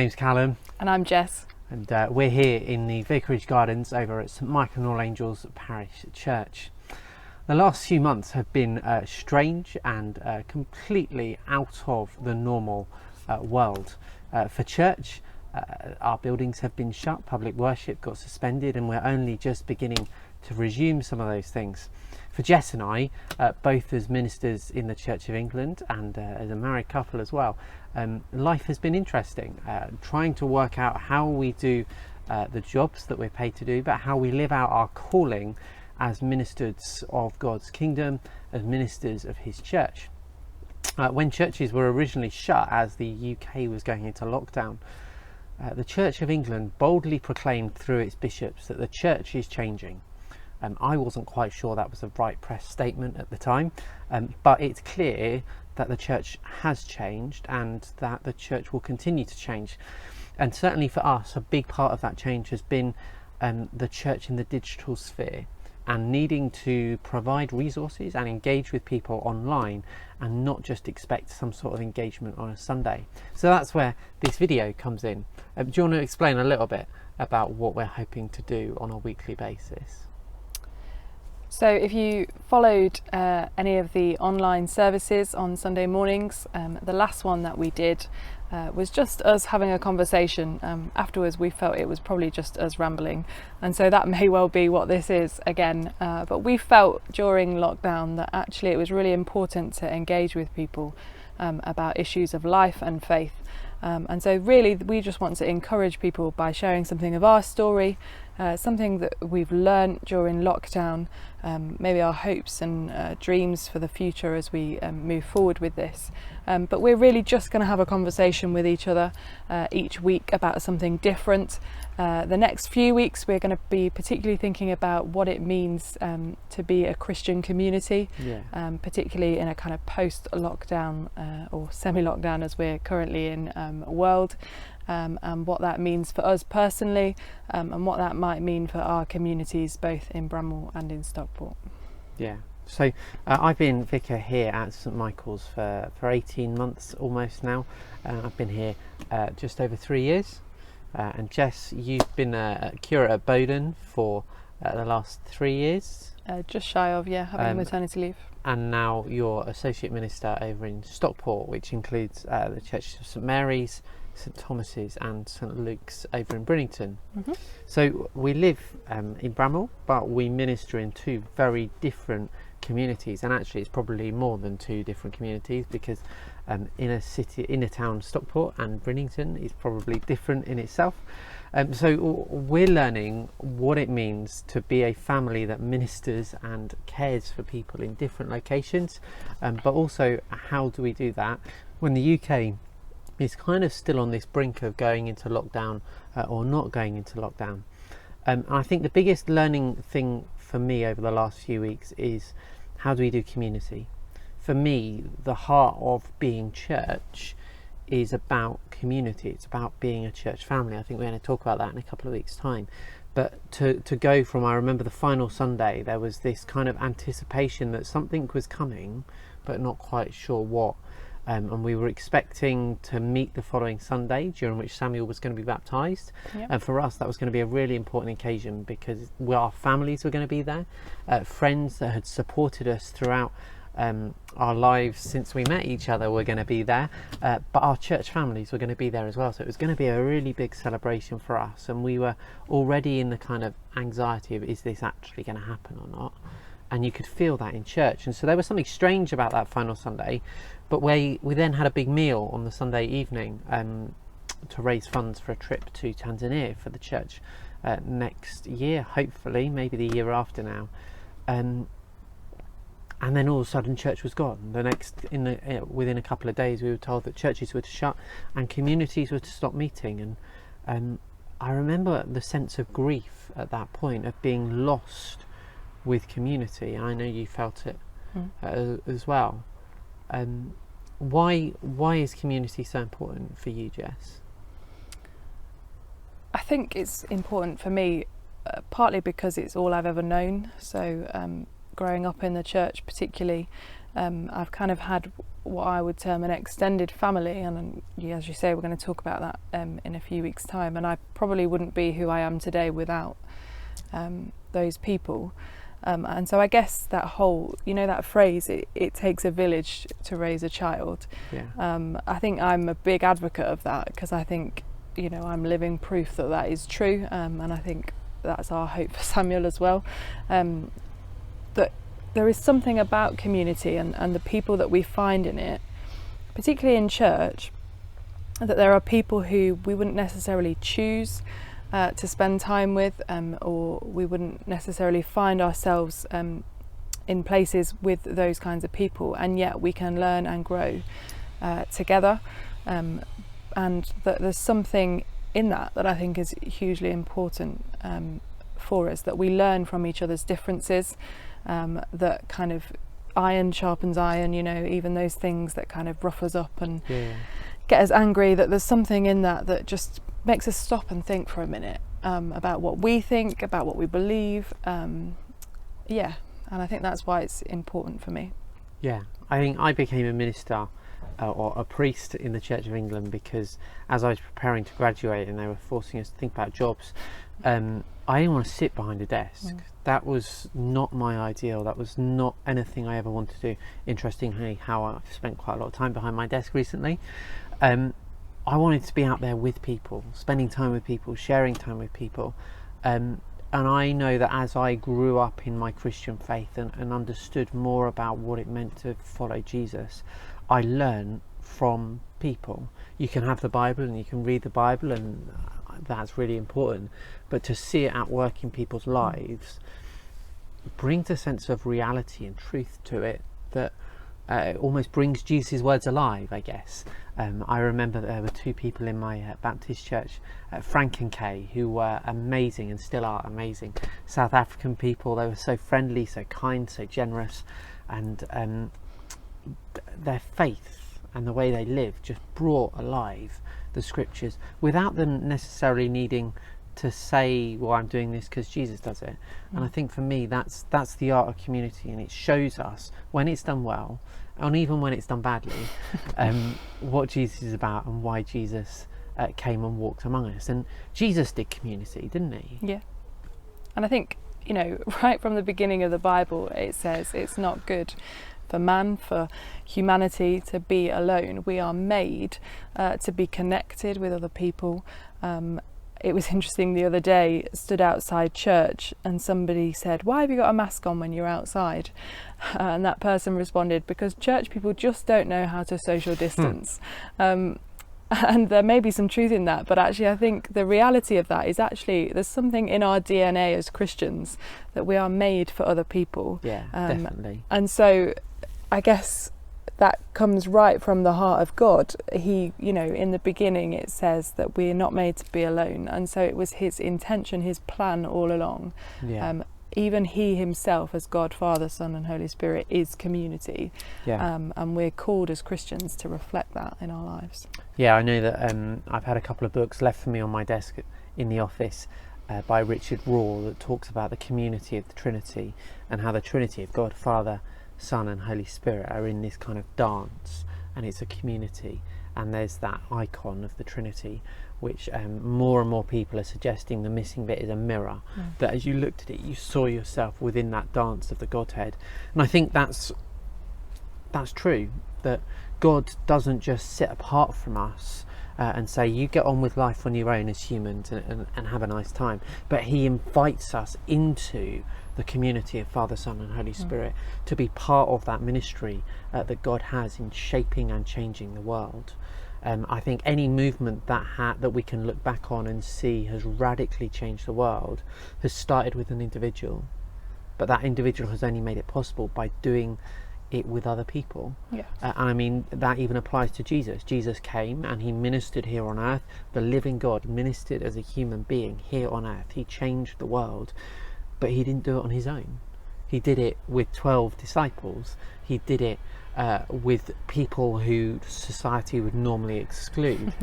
name's Calum. And I'm Jess. And we're here in the Vicarage Gardens over at St Michael and All Angels Parish Church. The last few months have been strange and completely out of the normal world. For church, our buildings have been shut, public worship got suspended, and we're only just beginning to resume some of those things. For Jess and I, both as ministers in the Church of England and as a married couple as well, life has been interesting, trying to work out how we do the jobs that we're paid to do, but how we live out our calling as ministers of God's kingdom, as ministers of his church. When churches were originally shut as the UK was going into lockdown, the Church of England boldly proclaimed through its bishops that the church is changing. I wasn't quite sure that was the right press statement at the time, but it's clear that the church has changed and that the church will continue to change. And certainly for us, a big part of that change has been the church in the digital sphere and needing to provide resources and engage with people online and not just expect some sort of engagement on a Sunday. So that's where this video comes in. Do you want to explain a little bit about what we're hoping to do on a weekly basis? So if you followed any of the online services on Sunday mornings, the last one that we did was just us having a conversation. Afterwards we felt it was probably just us rambling, and so that may well be what this is again, but we felt during lockdown that actually it was really important to engage with people about issues of life and faith. And so really we just want to encourage people by sharing something of our story, something that we've learned during lockdown, maybe our hopes and dreams for the future as we move forward with this. But we're really just going to have a conversation with each other each week about something different. The next few weeks we're going to be particularly thinking about what it means to be a Christian community, particularly in a kind of post-lockdown or semi-lockdown as we're currently in world, and what that means for us personally, and what that might mean for our communities both in Bramwell and in Stockport. Yeah. So I've been vicar here at St Michael's for 18 months almost now. I've been here just over 3 years. And Jess, you've been a curate at Bowden for the last 3 years. Just shy of, having maternity leave. And now you're associate minister over in Stockport, which includes the Church of St Mary's, St Thomas's and St Luke's over in Bridlington. Mm-hmm. So we live in Bramwell, but we minister in two very different communities, and actually it's probably more than two different communities, because in a town Stockport and Bridlington is probably different in itself. So we're learning what it means to be a family that ministers and cares for people in different locations, but also how do we do that when the UK is kind of still on this brink of going into lockdown or not going into lockdown. I think the biggest learning thing for me over the last few weeks is how do we do community? For me, the heart of being church is about community. It's about being a church family. I think we're going to talk about that in a couple of weeks' time. But to go from, I remember the final Sunday, there was this kind of anticipation that something was coming, but not quite sure what. And we were expecting to meet the following Sunday, during which Samuel was going to be baptised. Yep. And for us, that was going to be a really important occasion because our families were going to be there, friends that had supported us throughout our lives since we met each other were going to be there, but our church families were going to be there as well. So it was going to be a really big celebration for us, and we were already in the kind of anxiety of, is this actually going to happen or not? And you could feel that in church. And so there was something strange about that final Sunday, but we then had a big meal on the Sunday evening to raise funds for a trip to Tanzania for the church next year, hopefully, maybe the year after now. And then all of a sudden church was gone. Within a couple of days we were told that churches were to shut and communities were to stop meeting. And I remember the sense of grief at that point of being lost with community. I know you felt it as well. Why is community so important for you, Jess? I think it's important for me partly because it's all I've ever known. So growing up in the church particularly, I've kind of had what I would term an extended family, and as you say, we're going to talk about that in a few weeks' time, and I probably wouldn't be who I am today without those people. And so I guess that whole, that phrase, it takes a village to raise a child. Yeah. I think I'm a big advocate of that, because I think, I'm living proof that is true, and I think that's our hope for Samuel as well. That there is something about community and the people that we find in it, particularly in church, that there are people who we wouldn't necessarily choose to spend time with, or we wouldn't necessarily find ourselves in places with those kinds of people, and yet we can learn and grow together, and that there's something in that I think is hugely important for us, that we learn from each other's differences, that kind of iron sharpens iron, even those things that kind of rough us up and get us angry, that there's something in that just makes us stop and think for a minute about what we think, about what we believe. And I think that's why it's important for me. Yeah, I think I became a minister or a priest in the Church of England because as I was preparing to graduate and they were forcing us to think about jobs, I didn't want to sit behind a desk. That was not my ideal. That was not anything I ever wanted to do. Interestingly, how I've spent quite a lot of time behind my desk recently. I wanted to be out there with people, spending time with people, sharing time with people. And I know that as I grew up in my Christian faith and understood more about what it meant to follow Jesus, I learned from people. You can have the Bible and you can read the Bible, and that's really important, but to see it at work in people's lives brings a sense of reality and truth to it that almost brings Jesus' words alive, I guess. I remember there were two people in my Baptist church, Frank and Kay, who were amazing and still are amazing South African people. They were so friendly, so kind, so generous, and their faith and the way they lived just brought alive the scriptures without them necessarily needing to say, well, I'm doing this because Jesus does it. And I think for me that's the art of community, and it shows us when it's done well and even when it's done badly what Jesus is about and why Jesus came and walked among us. And Jesus did community, didn't he? Yeah. And I think, right from the beginning of the Bible, it says it's not good for man, for humanity, to be alone. We are made to be connected with other people. It was interesting the other day, stood outside church and somebody said, why have you got a mask on when you're outside? And that person responded, because church people just don't know how to social distance. And there may be some truth in that, but actually I think the reality of that is actually there's something in our DNA as Christians that we are made for other people. Yeah, definitely. And so I guess that comes right from the heart of God. He, in the beginning it says that we're not made to be alone, and so it was his intention, his plan all along. Even he himself, as God, Father, Son and Holy Spirit, is community. And we're called as Christians to reflect that in our lives. I know that I've had a couple of books left for me on my desk in the office by Richard Rohr that talks about the community of the Trinity and how the Trinity of God, Father, Son and Holy Spirit are in this kind of dance, and it's a community, and there's that icon of the Trinity which more and more people are suggesting the missing bit is a mirror, that as you looked at it you saw yourself within that dance of the Godhead. And I think that's true, that God doesn't just sit apart from us and say you get on with life on your own as humans and have a nice time, but he invites us into the community of Father, Son and Holy Spirit to be part of that ministry that God has in shaping and changing the world. I think any movement that we can look back on and see has radically changed the world has started with an individual, but that individual has only made it possible by doing it with other people. And I mean that even applies to Jesus. Jesus came and he ministered here on earth. The living God ministered as a human being here on earth. He changed the world, but he didn't do it on his own. He did it with 12 disciples. He did it with people who society would normally exclude.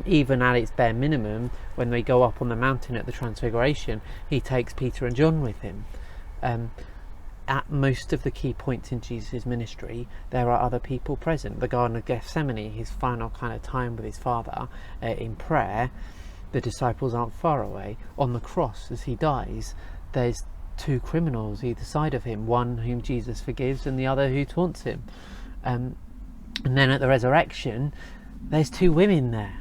Even at its bare minimum, when they go up on the mountain at the Transfiguration, he takes Peter and John with him. at most of the key points in Jesus' ministry, there are other people present. The Garden of Gethsemane, his final kind of time with his Father in prayer, the disciples aren't far away. On the cross, as he dies, there's two criminals either side of him, one whom Jesus forgives and the other who taunts him. And then at the resurrection, there's two women there.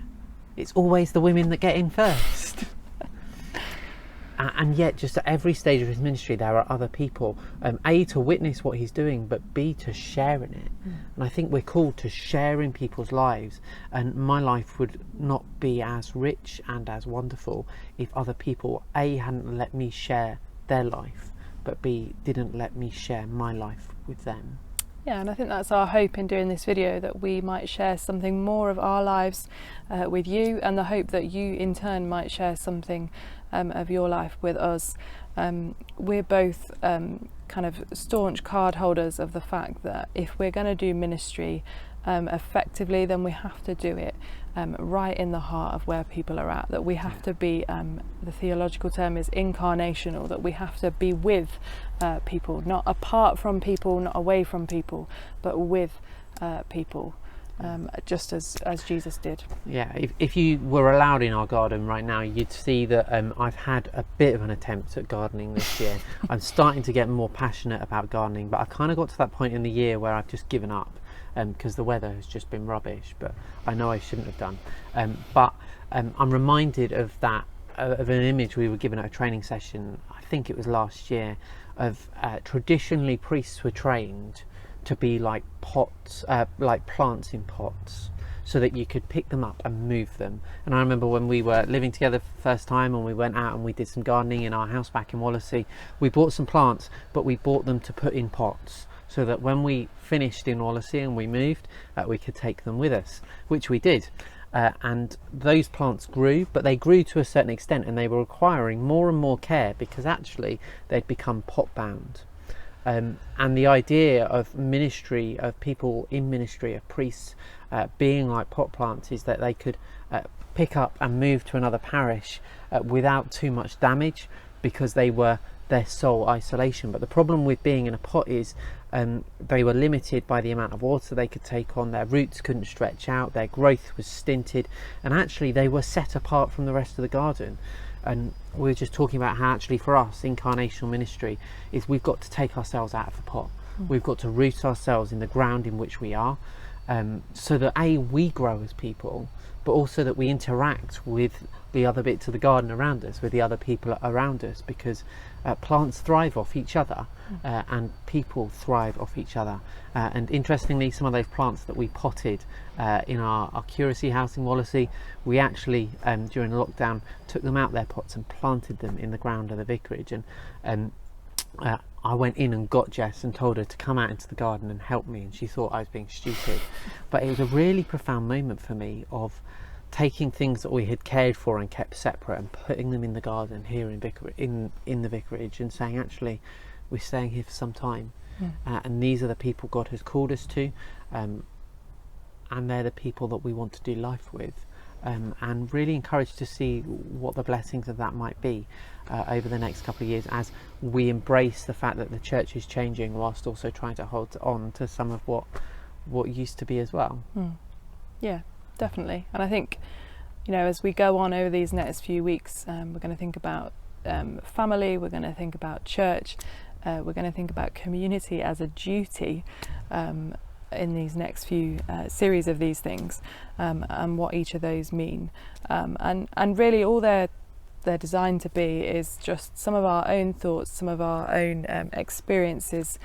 It's always the women that get in first. And yet, just at every stage of his ministry, there are other people, A, to witness what he's doing, but B, to share in it. And I think we're called to share in people's lives. And my life would not be as rich and as wonderful if other people, A, hadn't let me share their life, but B, didn't let me share my life with them. Yeah, and I think that's our hope in doing this video, that we might share something more of our lives with you, and the hope that you in turn might share something of your life with us. We're both kind of staunch card holders of the fact that if we're going to do ministry effectively, then we have to do it right in the heart of where people are at, that we have to be, the theological term is incarnational, that we have to be with people, not apart from people, not away from people, but with people, just as Jesus did. Yeah, if you were allowed in our garden right now, you'd see that I've had a bit of an attempt at gardening this year. I'm starting to get more passionate about gardening, but I kind of got to that point in the year where I've just given up because the weather has just been rubbish, but I know I shouldn't have done. But I'm reminded of that, of an image we were given at a training session, I think it was last year, of traditionally priests were trained to be like pots, like plants in pots, so that you could pick them up and move them. And I remember when we were living together for the first time and we went out and we did some gardening in our house back in Wallasey, we bought some plants, but we bought them to put in pots, so that when we finished in Wallasey and we moved, we could take them with us, which we did. And those plants grew, but they grew to a certain extent and they were requiring more and more care because actually they'd become pot bound. And the idea of ministry, of people in ministry, of priests being like pot plants, is that they could pick up and move to another parish without too much damage, because they were their sole isolation. But the problem with being in a pot is they were limited by the amount of water they could take on, their roots couldn't stretch out, their growth was stinted, and actually they were set apart from the rest of the garden. And we were just talking about how actually for us, incarnational ministry is we've got to take ourselves out of the pot. We've got to root ourselves in the ground in which we are, so that A, we grow as people, but also that we interact with the other bits of the garden around us, with the other people around us, because plants thrive off each other and people thrive off each other. And interestingly, some of those plants that we potted in our curacy house in Wallasey, we actually during lockdown took them out their pots and planted them in the ground of the vicarage. And I went in and got Jess and told her to come out into the garden and help me, and she thought I was being stupid. But it was a really profound moment for me of taking things that we had cared for and kept separate and putting them in the garden here in the vicarage, and saying, actually, we're staying here for some time, and these are the people God has called us to, and they're the people that we want to do life with, and really encouraged to see what the blessings of that might be over the next couple of years, as we embrace the fact that the church is changing whilst also trying to hold on to some of what used to be as well. Yeah, definitely. And I think, you know, as we go on over these next few weeks, we're going to think about family, we're going to think about church, we're going to think about community as a duty in these next few series of these things, and what each of those mean, and really all they're designed to be is just some of our own thoughts, some of our own experiences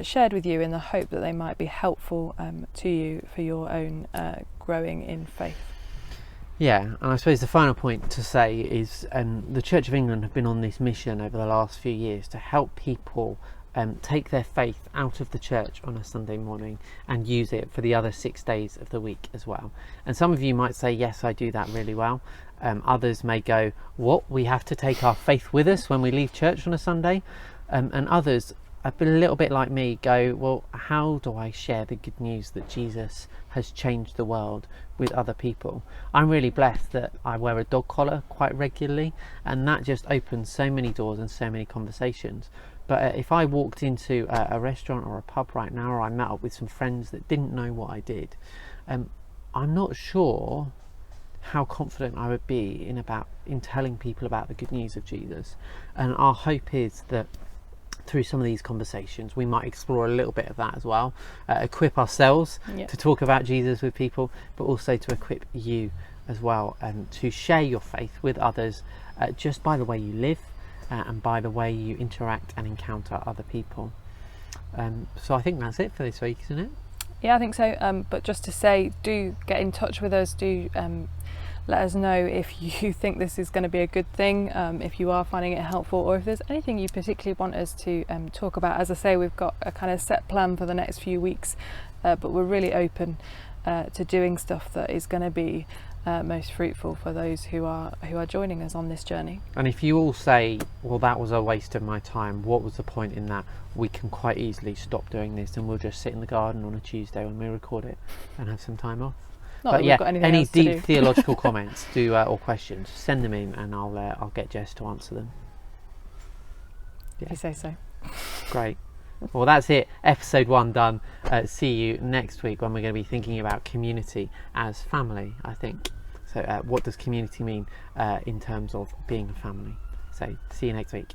shared with you, in the hope that they might be helpful to you for your own growing in faith. Yeah, and I suppose the final point to say is the Church of England have been on this mission over the last few years to help people take their faith out of the church on a Sunday morning and use it for the other 6 days of the week as well. And some of you might say, yes, I do that really well. Others may go, what, we have to take our faith with us when we leave church on a Sunday? And others, a little bit like me, go, well, how do I share the good news that Jesus has changed the world with other people? I'm really blessed that I wear a dog collar quite regularly, and that just opens so many doors and so many conversations. But if I walked into a restaurant or a pub right now, or I met up with some friends that didn't know what I did, I'm not sure how confident I would be in telling people about the good news of Jesus. And our hope is that through some of these conversations we might explore a little bit of that as well, equip ourselves to talk about Jesus with people, but also to equip you as well, and to share your faith with others just by the way you live and by the way you interact and encounter other people. So I think that's it for this week, isn't it? Yeah, I think so. But just to say, do get in touch with us. Do let us know if you think this is going to be a good thing, if you are finding it helpful, or if there's anything you particularly want us to talk about. As I say, we've got a kind of set plan for the next few weeks, but we're really open to doing stuff that is going to be most fruitful for those who are joining us on this journey. And if you all say, well, that was a waste of my time, what was the point in that, we can quite easily stop doing this and we'll just sit in the garden on a Tuesday when we record it and have some time off. Not but that we've got anything any else to deep do. theological comments or questions, send them in and I'll get Jess to answer them. If you say so. Great. Well, that's it. Episode 1 done. See you next week when we're going to be thinking about community as family, I think. So what does community mean in terms of being a family? So see you next week.